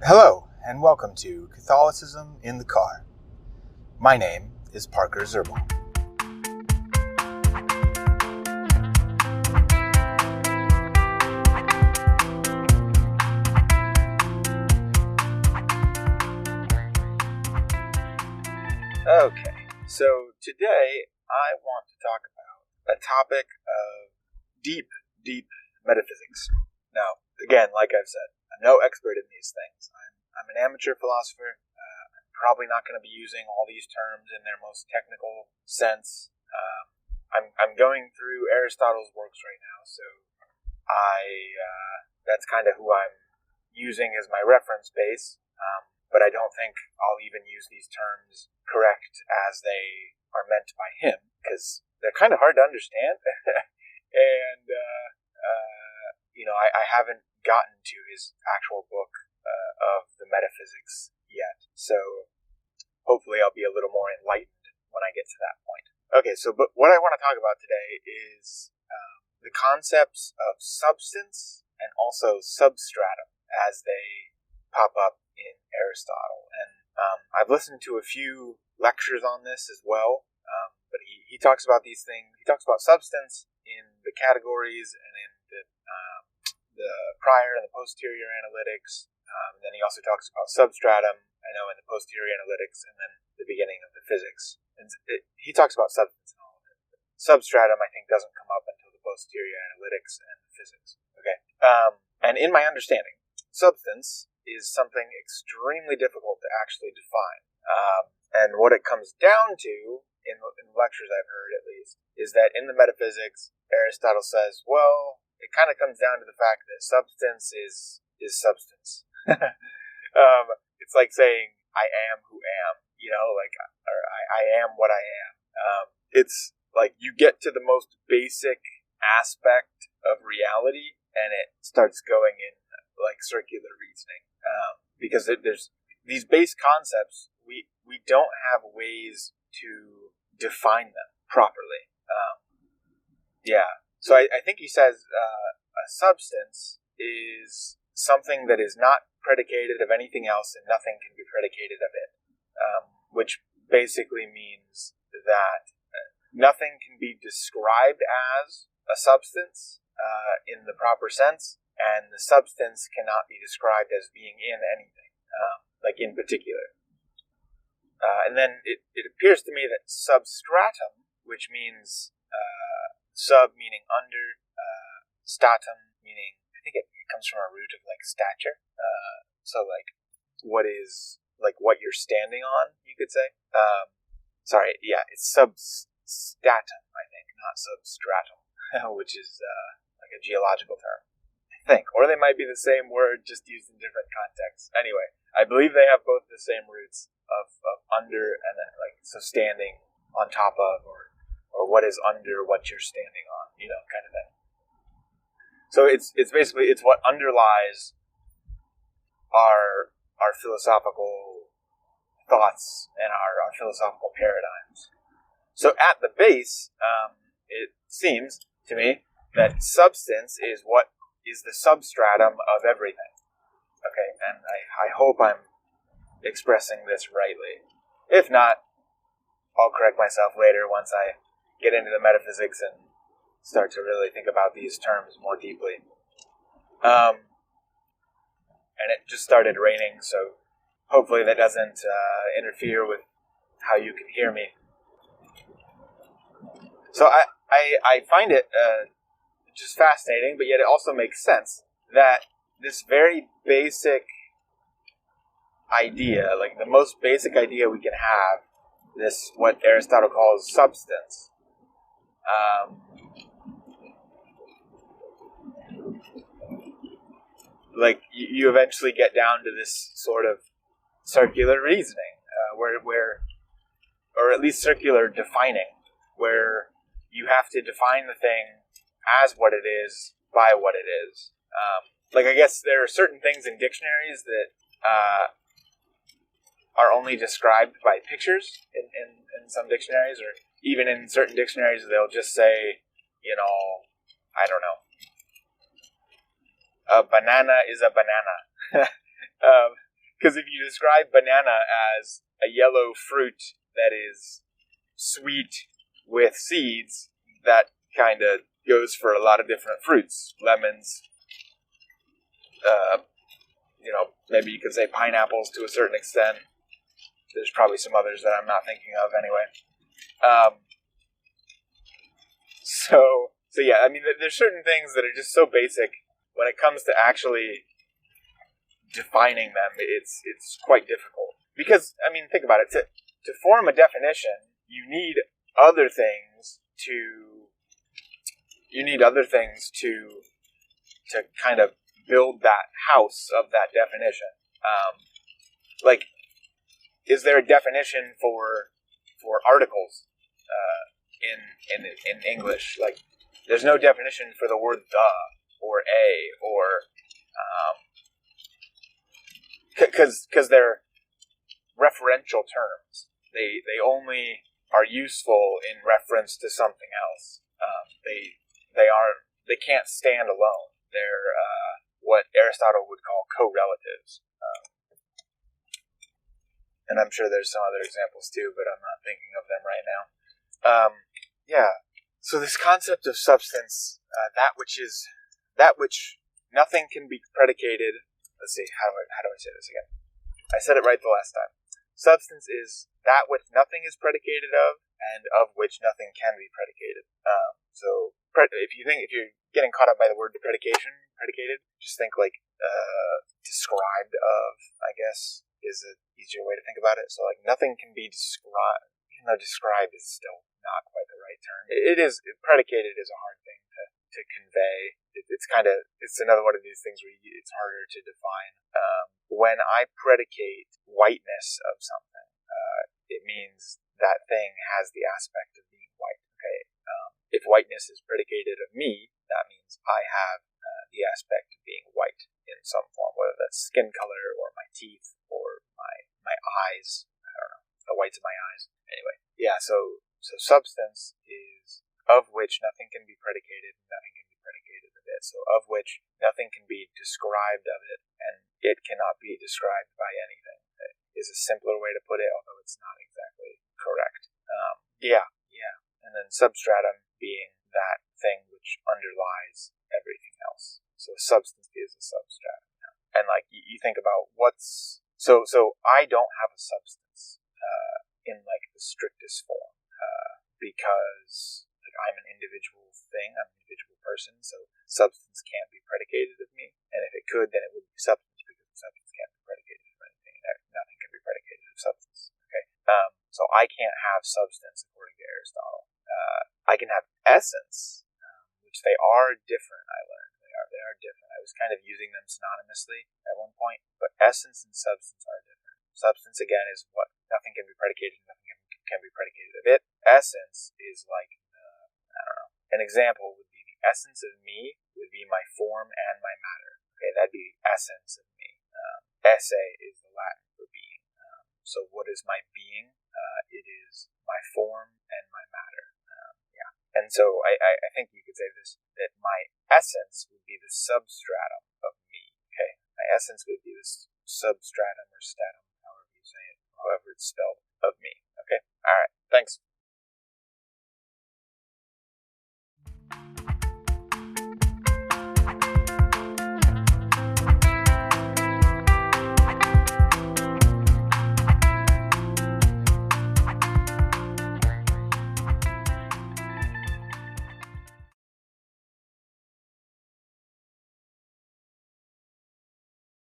Hello, and welcome to Catholicism in the Car. My name is Parker Zerbal. Okay, so today I want to talk about a topic of deep metaphysics. Now, again, like I've said, I'm no expert in these things. I'm an amateur philosopher. I'm probably not going to be using all these terms in their most technical sense. I'm going through Aristotle's works right now, so that's kind of who I'm using as my reference base. But I don't think I'll even use these terms correct as they are meant by him, because they're kind of hard to understand. And I haven't gotten to his actual book of the metaphysics yet, so hopefully I'll be a little more enlightened when I get to that point. Okay, but what I want to talk about today is the concepts of substance and also substratum as they pop up in Aristotle. And I've listened to a few lectures on this as well, but he talks about these things. He talks about substance in the categories and in the prior and the posterior analytics. Then he also talks about substratum, in the posterior analytics, and then the beginning of the physics. And he talks about substance and all of it. Substratum, I think, doesn't come up until the posterior analytics and the physics. Okay. And in my understanding, substance is something extremely difficult to actually define. And what it comes down to, in lectures I've heard at least, is that in the metaphysics, Aristotle says, well, it kind of comes down to the fact that substance is substance. It's like saying, I am who am, or I am what I am. It's like you get to the most basic aspect of reality, and it starts going in like circular reasoning. Because there's these base concepts, we don't have ways to define them properly. So I think he says a substance is something that is not predicated of anything else and nothing can be predicated of it, which basically means that nothing can be described as a substance in the proper sense, and the substance cannot be described as being in anything, like in particular. And then it appears to me that substratum, which means sub meaning under, stratum meaning, I think it comes from a root of like stature. So like what is like what you're standing on, you could say. It's substratum, I think, not substratum, which is like a geological term, I think. Or they might be the same word, just used in different contexts. Anyway, I believe they have both the same roots of under and then so standing on top of, or what is under what you're standing on, kind of thing. So it's basically what underlies our philosophical thoughts and our philosophical paradigms. So at the base, it seems to me that substance is what is the substratum of everything. Okay, and I hope I'm expressing this rightly. If not, I'll correct myself later once I get into the metaphysics and start to really think about these terms more deeply. And it just started raining, so hopefully that doesn't interfere with how you can hear me. So I find it just fascinating, but yet it also makes sense that this very basic idea, like the most basic idea we can have, this what Aristotle calls substance, you eventually get down to this sort of circular reasoning, where, or at least circular defining, where you have to define the thing as what it is by what it is. I guess there are certain things in dictionaries that are only described by pictures in some dictionaries, or even in certain dictionaries they'll just say, I don't know, a banana is a banana. Because if you describe banana as a yellow fruit that is sweet with seeds, that kind of goes for a lot of different fruits. Lemons, maybe you could say pineapples to a certain extent. There's probably some others that I'm not thinking of anyway. So yeah, I mean, there's certain things that are just so basic. When it comes to actually defining them, it's quite difficult. Because, I mean, think about it. To form a definition, you need other things to kind of build that house of that definition. Like, is there a definition for articles in English? Like, there's no definition for the word the or a or because they're referential terms. They only are useful in reference to something else. They can't stand alone. They're what Aristotle would call correlatives. And I'm sure there's some other examples too, but I'm not thinking of them right now. Yeah. So this concept of substance, that which nothing can be predicated. Let's see. How do I say this again? I said it right the last time. Substance is that which nothing is predicated of, and of which nothing can be predicated. So if you're getting caught up by the word predicated, just think like described of, I guess, is an easier way to think about it. So like nothing can be described, even though described is still not quite the right term. Predicated is a hard thing to convey. It's another one of these things where it's harder to define. When I predicate whiteness of something, it means that thing has the aspect of being white. Okay. If whiteness is predicated of me, that means I have the aspect of being white in some form, whether that's skin color or my teeth or my eyes. I don't know, the whites of my eyes. Anyway, yeah. So substance is of which nothing can be predicated, nothing can be predicated of it. So of which nothing can be described of it, and it cannot be described by anything. It is a simpler way to put it, although it's not exactly correct. Yeah. And then substratum being that thing which underlies everything else. So a substance is a substratum. And like you think about so I don't have a substance in like the strictest form because like I'm an individual thing, I'm an individual person, so substance can't be predicated of me. And if it could, then it would be substance because substance can't be predicated of anything. Nothing can be predicated of substance. Okay. So I can't have substance according to Aristotle. I can have essence, which they are different. I learned they are different. I was kind of using them synonymously at one point, but essence and substance are different. Substance again is what nothing can be predicated, nothing can be predicated of it. Essence is like I don't know. An example would be the essence of me would be my form and my matter. Okay, that'd be the essence of me. Esse is the Latin for being. So what is my being? It is my form and my matter. And so I think you could say this, that my essence would be the substratum of me. Okay, my essence would be this substratum or stratum, however you say it, however it's spelled, of me. Okay, all right, thanks.